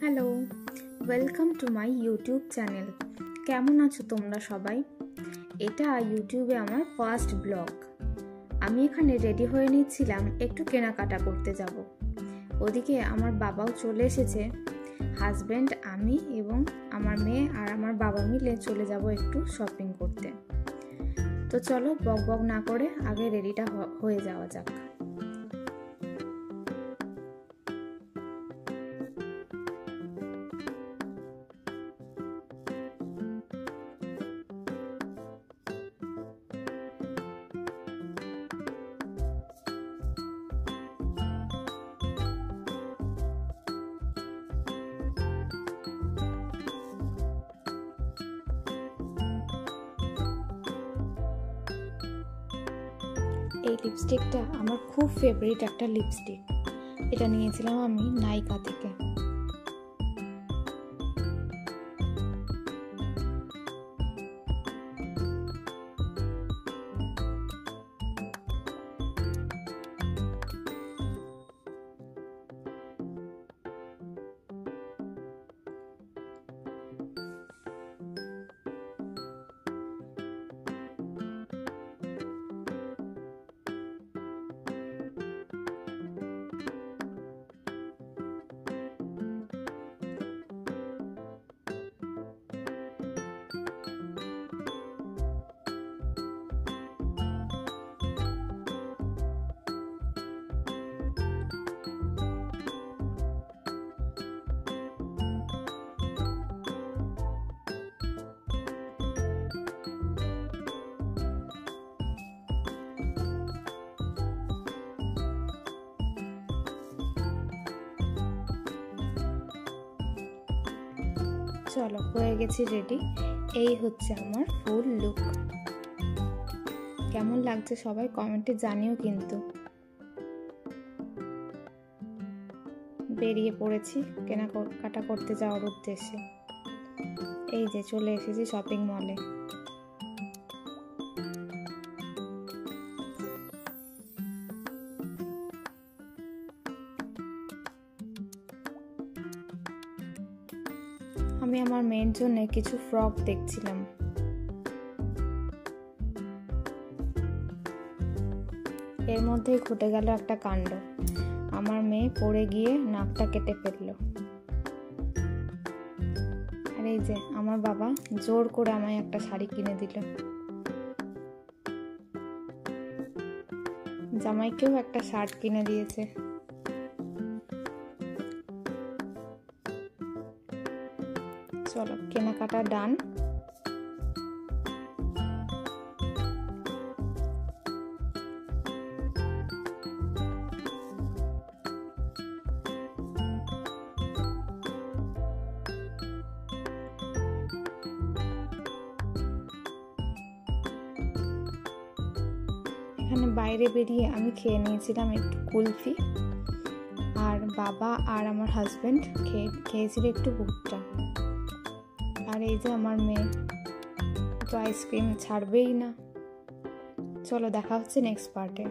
Hello, welcome to my YouTube channel. কেমন আছো তোমরা সবাই? এটা ইউটিউবে আমার ফার্স্ট ব্লগ। আমি এখানে রেডি হয়ে নিচ্ছিলাম, একটু কেনাকাটা করতে যাব। ওদিকে আমার বাবাও চলে এসেছে। হাজব্যান্ড, আমি এবং আমার মেয়ে আর আমার বাবা মিলে চলে যাব একটু শপিং করতে। তো চলো বক বক না করে আগে রেডিটা হয়ে যাওয়া যাক। এই লিপস্টিকটা আমার খুব ফেভারিট একটা লিপস্টিক। এটা নিয়েছিলাম আমি নাইকা থেকে। চলো, হয়ে গেছি রেডি। এই হচ্ছে আমার ফুল লুক। কেমন লাগছে সবাই কমেন্টে জানিও কিন্তু। বেরিয়ে পড়েছি কেনাকাটা করতে যাওয়ার উদ্দেশ্যে। এই যে চলে এসেছি শপিং মলে। আমি আমার মেয়ের জন্য কিছু ফ্রক দেখছিলাম। এর মধ্যেই ঘটে গেল একটা কাণ্ড। আমার মেয়ে পড়ে গিয়ে নাকটা কেটে ফেললো। আর এই যে আমার বাবা জোর করে আমায় একটা শাড়ি কিনে দিল। জামাইকেও একটা শার্ট কিনে দিয়েছে। চলো, কেনাকাটা ডান। এখানে বাইরে বেরিয়ে আমি খেয়ে নিয়েছিলাম একটু কুলফি, আর বাবা আর আমার হাজব্যান্ড খেয়েছিল একটু ভুট্টা। আর এই যে আমার মেয়ে তো আইসক্রিম ছাড়বেই না। চলো, দেখা হচ্ছে নেক্সট পার্টে।